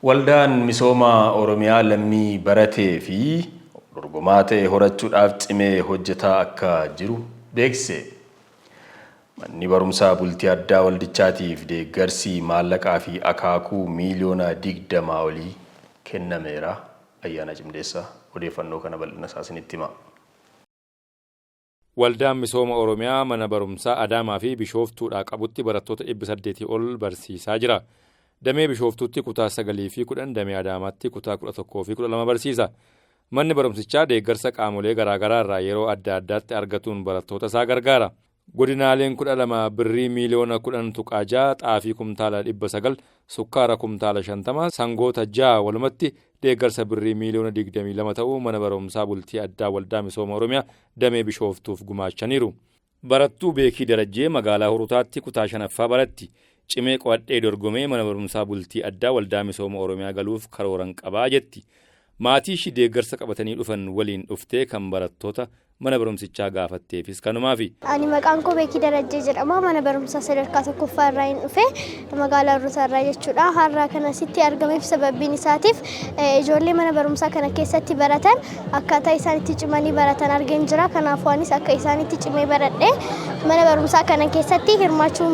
Waldaan misooma Oromiyaa lammii baratee fi dorgomaa ta'e horachuudhaaf cimee hojjetaa akka jiru beeksise. Manni barumsaa bultii addaa waldichaatiif deeggarsi maallaqaa fi akaakuu miiliyoona 20 olii kennameera. Ayyaana Cimdeessaa odeeffannoo kana bal'ina isaanitti hima. Waldaan misooma Oromiyaa mana barumsaa Adaamaa fi Bishooftuudhaa qabutti barattoota 800 ol barsiisaa jira. Damee Bishooftuutti kutaa 9 fi 10, damee Adaamaatti kutaa 11 fi 12 barsiisa. Manni barumsichaa deeggarsa qaamolee garaagaraa irraa yeroo adda addaatti argatuun barattoota isaa gargaara. Godinaaleen 12 birrii miiliyoona 10 tuqaajaa, xaafii kumtaala 900, sukkaara kumtaala 50, sangoota 6 walumatti deeggarsa birrii miiliyoona 22 ta'uu mana barumsaa bultii addaa waldaa misooma Oromiyaa damee Bishooftuuf gumaachaniiru. Barattuu Beekii Darajjee magaalaa Hurutaatti kutaa 5ffaa baratti. Cimee qo'adhee dorgomee mana barumsaa bultii addaa waldaa misooma Oromiyaa galuuf karooran qabaa jetti. Maatii ishii deeggarsa qabatanii dhufan waliin dhuftee kan barattoota mana barumsichaa gaafatteefis kanumaafi. Ani maqaan koo Beekii Darajjee jedhama. Mana barumsaa sadarkaa tokkoffaa irraa hin dhufe magaalaa Hurutaa irraa jechuudha. Har'a kana sitti argameef sababiin isaatiif ijoollee mana barumsaa kana keessatti baratan akkaataa isaan itti cimanii baratan argeen jira. Kanaafuu anis akka isaan itti cimee baradhee mana barumsaa kana keessatti hirmaachuu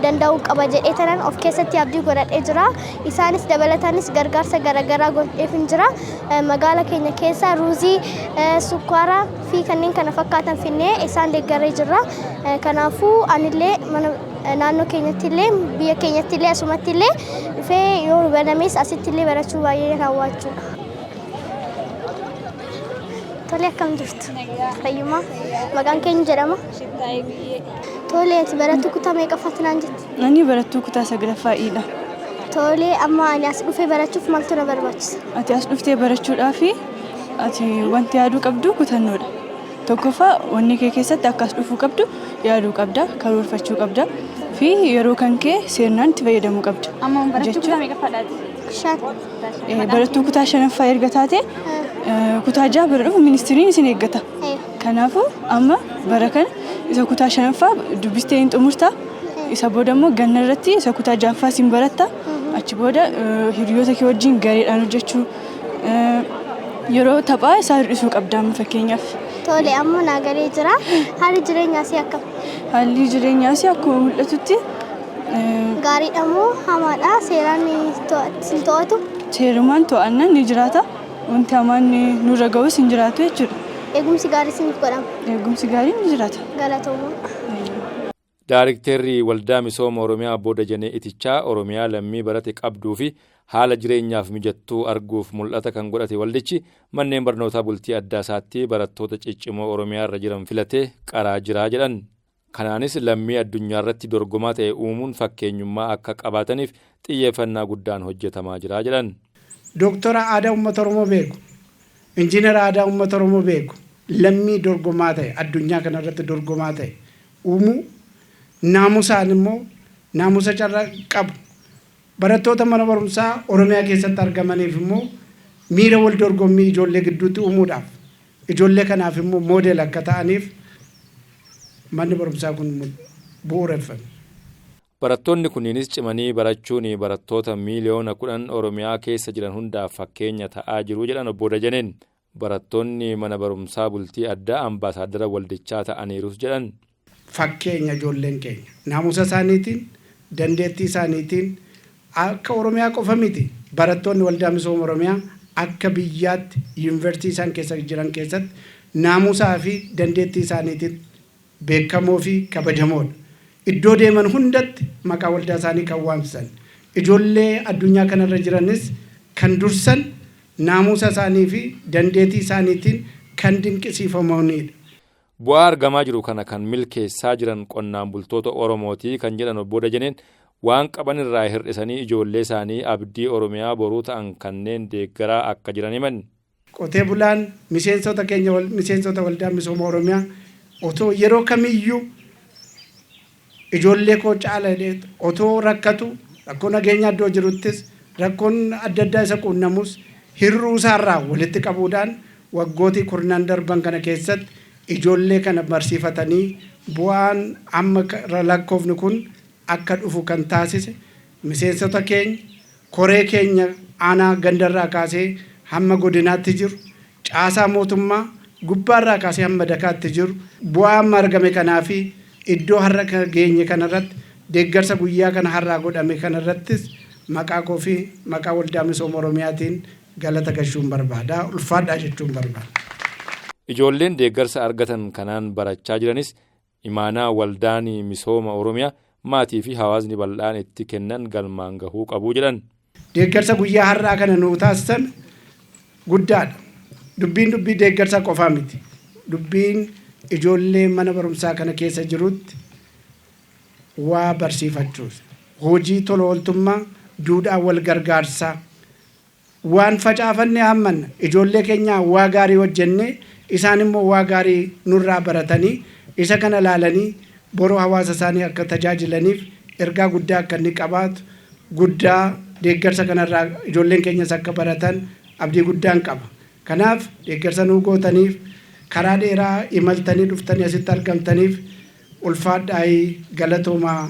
danda'uu qaba jedhee tanan of keessatti abdii godhadhee jira. Isaanis dabalataanis gargaarsa garaagaraa godheef hin jira. Magaala keenya keessa ruuzii, sukkaaraa fi kanneen kana fakkaatan finnee isaan deeggaree jirra. Kanaafuu anillee naannoo keenyatti illee biyya keenyatti illee asumatti illee dhufee yoo banames asitti illee barachuu baay'ee raawwachuudha. Tole akkam jirtu? Fayyummaa. Maqaan keenya jedhama? Tole ati barattuu kutaa meeqaffaatti naan jetti? Ani barattuu kutaa 9ffaa'iidha. Tole amma ani as dhufee barachuuf maaltu na barbaachisa? Ati as dhuftee barachuudhaaf ati wanti yaaduu qabdu kutannoodha. Tokkoffaa wanni kee keessatti akkas dhufuu qabdu yaaduu qabda, karoorfachuu qabda fi yeroo kan kee seernaan itti fayyadamuu qabda. Amma barattuu kutaa meeqaffaadhaati? 5. Barattuu kutaa 5ffaa erga taate kutaa 6 bara dhufu ministeeriin isin eeggata. Kanaafuu amma bara kana isa kutaa 5ffaa dubbistee hin xumurtaa. Isa booda immoo ganna irratti isa kutaa 6ffaa isin baratta. Achi booda hiriyoota kee wajjin gareedhaan hojjechuu yeroo taphaa isaa hir'isuu qabda fakkeenyaaf. Tole amma naagalee jira. Haalli jireenyaa si akkam? Haalli jireenyaa si akkuma mul'atutti gaariidha moo hamaadha? Seeraan si to'atu? Seerumaan to'annaan ni jiraata. Wanti hamaan nurra ga'us hin jiraatu jechuudha. Eegumsi gaarii siif godhama? Eegumsi gaariin ni jiraata. Galatoomaa. Daarikteerri waldaa misooma Oromiyaa Booda Janee Itichaa Oromiyaa lammii barate qabduu fi haala jireenyaaf mijattuu arguuf mul'ata kan godhate waldichi manneen barnootaa bultii addaa isaatti barattoota ciccimoo Oromiyaa irra jiran filatee qaraa jiraa jedhan. Kanaanis lammii addunyaa irratti dorgomaa ta'e uumuun fakkeenyummaa akka qabaataniif xiyyeeffannaa guddaan hojjetamaa jiraa jedhan. Dooktora aadaa uummata Oromoo beeku, injiinara aadaa uummata Oromoo beeku, lammii dorgomaa ta'e addunyaa kanarratti dorgomaa ta'e uumuu naamusaan immoo naamusa carraa qabu barattoota mana barumsaa Oromiyaa keessatti argamaniif immoo miira wal dorgommii ijoollee gidduutti uumuudhaaf ijoollee kanaaf immoo moodel akka ta'aniif manni barumsaa kun bu'uureffame. Barattoonni kunniinis cimanii barachuun barattoota miiliyoona 10 Oromiyaa keessa jiran hundaaf fakkeenya ta'aa jiru jedhan obbo Dajaneen. Barattoonni mana barumsaa bultii addaa ambaasaadara waldichaa ta'aniirus jedhan. Fakkeenya ijoolleen keenya naamusa isaaniitiin dandeettii isaaniitiin akka Oromiyaa qofa miti barattoonni waldaa misooma Oromiyaa akka biyyaatti yuunivarsiitii isaan keessa jiran keessatti naamusaa fi dandeettii isaaniitiin beekamoo fi kabajamoodha. Iddoo deeman hundatti maqaa waldaa isaanii kan waamsisan ijoollee addunyaa kanarra jiranis kan dursan naamusa isaanii fi dandeettii isaaniitiin kan dinqisiifamanidha. Bu'aa argamaa jiru kana kan milkeessaa jiran qonnaan bultoota Oromootii kan jedhan obbo Dajaneen waan qaban irraa hir'isanii ijoollee isaanii abdii Oromiyaa boruu ta'an kanneen deeggaraa akka jiran himan. Qotee bulaan miseensota keenya miseensota waldaa misooma Oromiyaa otoo yeroo kamiyyuu ijoollee koo caalee otoo rakkatu rakkoo nageenya iddoo jiruttis rakkoon adda addaa isa quunnamus hir'uu isaarraa walitti qabuudhaan waggootii kurnan darban kana keessatti ijoollee kana barsiifatanii bu'aan amma lakkoofni kun akka dhufu kan taasise miseensota keenya koree keenya aanaa gandarraa kaasee hamma godinaatti jiru caasaa mootummaa gubbaarraa kaasee hamma dakaatti jiru bu'aa amma argame kanaa fi iddoo har'a geenye kanarratti deeggarsa guyyaa kana har'aa godhame kanarrattis maqaa koo fi maqaa waldaa misooma Oromiyaatiin galata gashuun barbaada. Ulfaadhaa jechuun barbaada. Ijoolleen deeggarsa argatan kanaan barachaa jiranis imaanaa waldaan misooma Oromiyaa maatii fi hawaasni bal'aan itti kennan galmaan gahuu qabu jedhan. Deeggarsa guyyaa har'aa kana nuu taasisan guddaadha. Dubbii deeggarsa qofaa miti. Dubbiin ijoollee mana barumsaa kana keessa jirutti waa barsiifachuus, hojii tola ooltummaa, duudhaa wal gargaarsaa waan facaafanne hammanna ijoollee keenyaa waa gaarii hojjennee isaan immoo waa gaarii nurraa baratanii isa kana laalanii boroo hawaasa isaanii akka tajaajilaniif ergaa guddaa akka inni qabaatu guddaa deeggarsa kanarraa ijoolleen keenyas akka baratan abdii guddaan qaba. Kanaaf deeggarsa nuu gootaniif karaa dheeraa imaltanii dhuftanii asitti argamtaniif ulfaadhaa galatoomaa.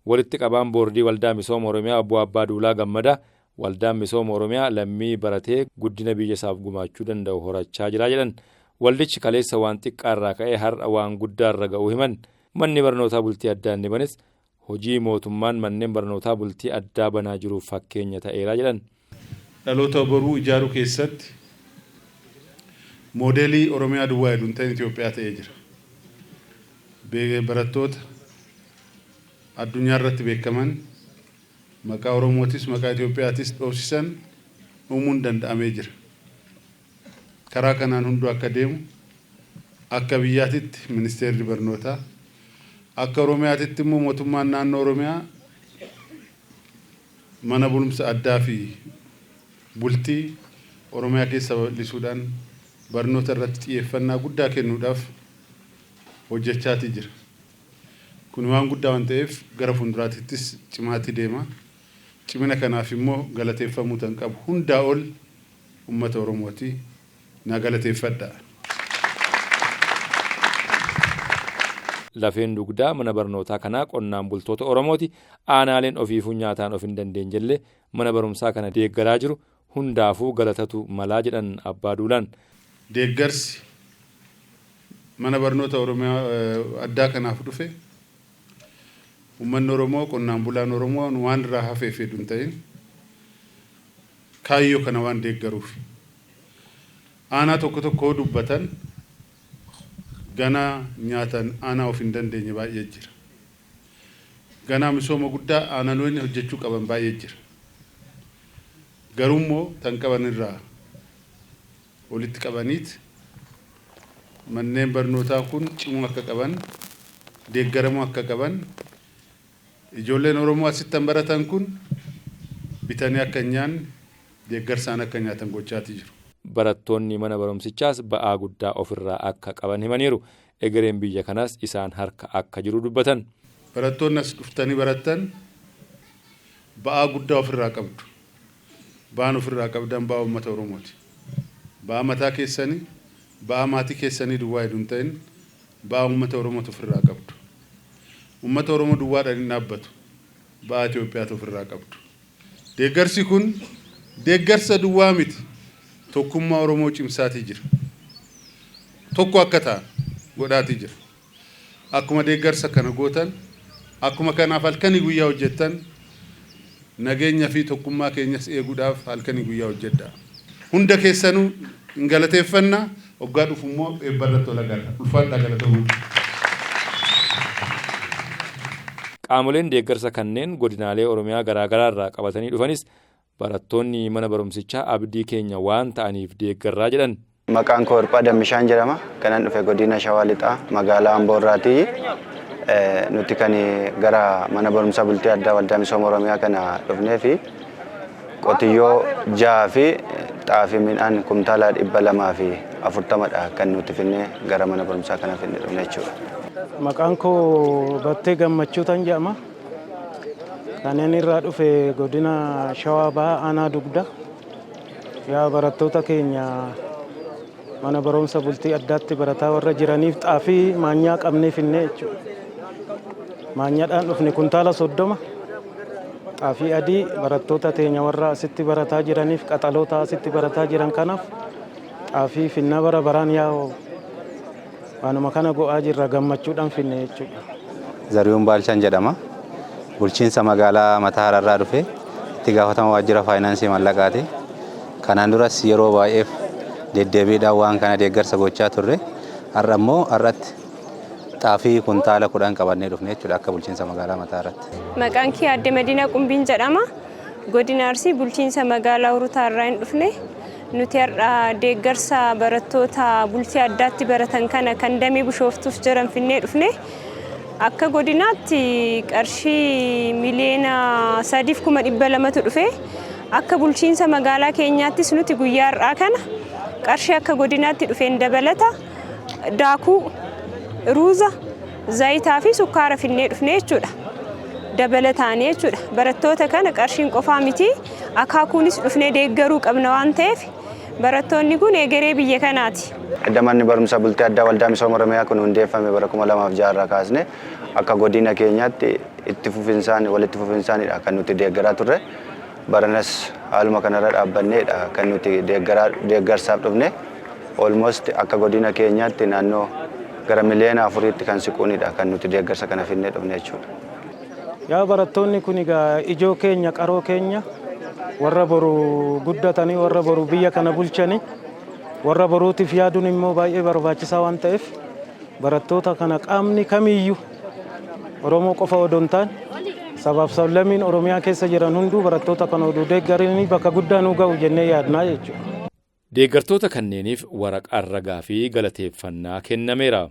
Walitti qabaan boordii waldaa misooma Oromiyaa obbo Abbaa Duulaa Gammadaa waldaan misooma Oromiyaa lammii baratee guddina biyya isaaf gumaachuu danda'u horachaa jira jedhan. Waldichi kaleessa waan xiqqaarraa ka'ee har'a waan guddaarra ga'uu himan. Manni barnootaa bultii addaa inni banes hojii mootummaan manneen barnootaa bultii addaa banaa jiruuf fakkeenya ta'eera jedhan. Dhaloota boruu ijaaruu keessatti moodeelii Oromiyaa duwwaa hedduun ta'in Itoophiyaa ta'ee jira. Barattoota addunyaa irratti beekaman maqaa Oromootis maqaa Itoophiyaatis dhoofsisan uumuun danda'amee jira. Karaa kanaan hunduu akka deemu akka biyyaatitti ministeerri barnootaa akka Oromiyaatitti immoo mootummaan naannoo Oromiyaa mana barumsa addaa fi bultii Oromiyaa keessa bal'isuudhaan barnoota irratti xiyyeeffannaa guddaa kennuudhaaf hojjechaatii jira. Kun waan guddaa waan ta'eef gara fuulduraattis cimaatti deema. Cimina kanaaf immoo galateeffamuu tan qabu hundaa ol uummata Oromooti na galateeffadha. Lafeen dugdaa mana barnootaa kanaa qonnaan bultoota Oromooti. Aanaaleen ofiifuu nyaataan of hin dandeenye mana barumsaa kana deeggaraa jiru hundaafuu galatatu malaa jedhan Abbaa Duulaan. Deeggarsi mana barnoota Oromiyaa addaa kanaaf dhufe uummanni Oromoo qonnaan bulaan Oromoo waan irraa hafee fedhuun ta'in kaayyoo kana waan deeggaruuf aanaa tokko tokko dubbatan ganaa nyaatan aanaa of hin dandeenye baay'ee jira. Ganaa misooma guddaa aanaaloonni hojjechuu qaban baay'ee jira. Garuu immoo tan qaban irraa walitti qabaniit manneen barnootaa kun cimuu akka qaban deeggaramuu akka qaban ijoolleen Oromoo asittan baratan kun bitanii akka nyaanne deeggarsaan akka nyaatan gochaatii jiru. Barattoonni mana barumsichaas ba'aa guddaa ofirraa akka qaban himaniiru. Egereen biyya kanaas isaan harka akka jiru dubbatan. Barattoonni as dhuftanii barattan ba'aa guddaa ofirraa qabdu. Ba'aan ofirraa qabdan ba'aa uummata Oromooti. Ba'aa mataa keessanii, ba'aa maatii keessanii duwwaa hedduun ta'in ba'aa uummata Oromootu ofirraa qabdu. Uummata Oromoo duwwaadhaan hin dhaabbatu. Ba'aa Itoophiyaatu ofirraa qabdu. Deeggarsi kun deeggarsa duwwaa miti. Tokkummaa Oromoo cimsaatii jira. Tokko akka ta'an godhaatii jira. Akkuma deeggarsa kana gootan, akkuma kanaaf halkanii guyyaa hojjettan, nageenya fi tokkummaa keenyas eeguudhaaf halkanii guyyaa hojjedhaa. Hunda keessanuu hin galateeffannaa, waggaa dhufu immoo eebbarratti ol agarra. Ulfaadhaa galatoomuu. Qaamoleen deeggarsa kanneen godinaalee Oromiyaa garaagaraa irraa qabatanii dhufanis barattoonni mana barumsichaa abdii keenya waan ta'aniif deeggarraa jedhan. Maqaan koo Hirphaa Dammishaan jedhama. Kanan dhufe godina Shawaa Lixaa magaalaa Amboorraatii. Nuti kan gara mana barumsaa bultii addaa waldaa misooma Oromiyaa kana dhufnee fi qotiyyoo 6 fi xaafii midhaan kumtaala 240 kan nuti finnee gara mana barumsaa kana finnee dhufne jechuudha. Maqaan koo Battee Gammachuu tan jedhama. Kanan irraa dhufe godina Shawaa Bahaa Aanaa Dugda. Yaa barattoota keenya mana barumsa bultii addaatti barataa warra jiraniif xaafii maanyaa qabnee finnee jechuudha. Maanyaadhaan dhufne kuntaala 30, xaafii adii barattoota teenya warra asitti barataa jiraniif qaxaloota asitti barataa jiran kanaaf xaafii finna bara baraan yaa'u waanuma kana go'aa jirra gammachuudhaan finne jechuudha. Zariyuun Baalchaan jedhama. Bulchiinsa magaalaa Mataa Hararraa dhufe itti gaafatama waajjira faayinaansii mallaqaati. Kanaan duras yeroo baay'eef deddeebiidhaan waan kana deeggarsa gochaa turre. Har'a immoo har'atti xaafii kuntaala 10 qabannee dhufne jechuudha akka bulchiinsa magaalaa Mataa Hararratti. Maqaan kee Aadde Madiinaa Qumbiin jedhama. Godina Arsii bulchiinsa magaalaa Hurutaa irraa hin dhufne. Nuti har'a deeggarsa barattoota bultii addaatti baratan kana kan damee bishooftuuf jiran finnee dhufne. Akka godinaatti qarshii miliyoona 3,200 dhufe. Akka bulchiinsa magaalaa keenyaattis nuti guyyaa har'aa kana qarshii akka godinaatti dhufeen dabalata daakuu, ruuza, zayitaa fi sukkaara finnee dhufne jechuudha. Dabalataan jechuudha. Barattoota kana qarshiin qofaa miti akaakuunis dhufnee deeggaruu qabna waan ta'eef barattoonni kun egeree biyya kanaati. Manni barumsa bultii addaa waldaa misooma Oromiyaa kun hundeeffame bara 2006 irraa kaasne akka godina keenyaatti itti fufinsaanidha kan nuti deeggaraa turre. Baranas haaluma kanarra dhaabbanneedha kan nuti deeggarsaaf dhufne. Almost akka godina keenyaatti naannoo gara miliyoona 4tti kan siquunidha kan nuti deeggarsa kana finnee dhufne jechuudha. Yaa barattoonni kun egaa ijoo keenya qaroo keenya warra boru guddatanii warra boru biyya kana bulchanii warra boruutiif yaaduun immoo baay'ee barbaachisaa waan ta'eef barattoota kana qaamni kamiyyuu Oromoo qofa odoo hin taane sabaaf sablammiin Oromiyaa keessa jiran hunduu barattoota kana oduu deeggaranii bakka guddaa nu ga'u jennee yaadnaa jechuudha. Deeggartoota kanneeniif waraqaa ragaa fi galateeffannaa kennameera.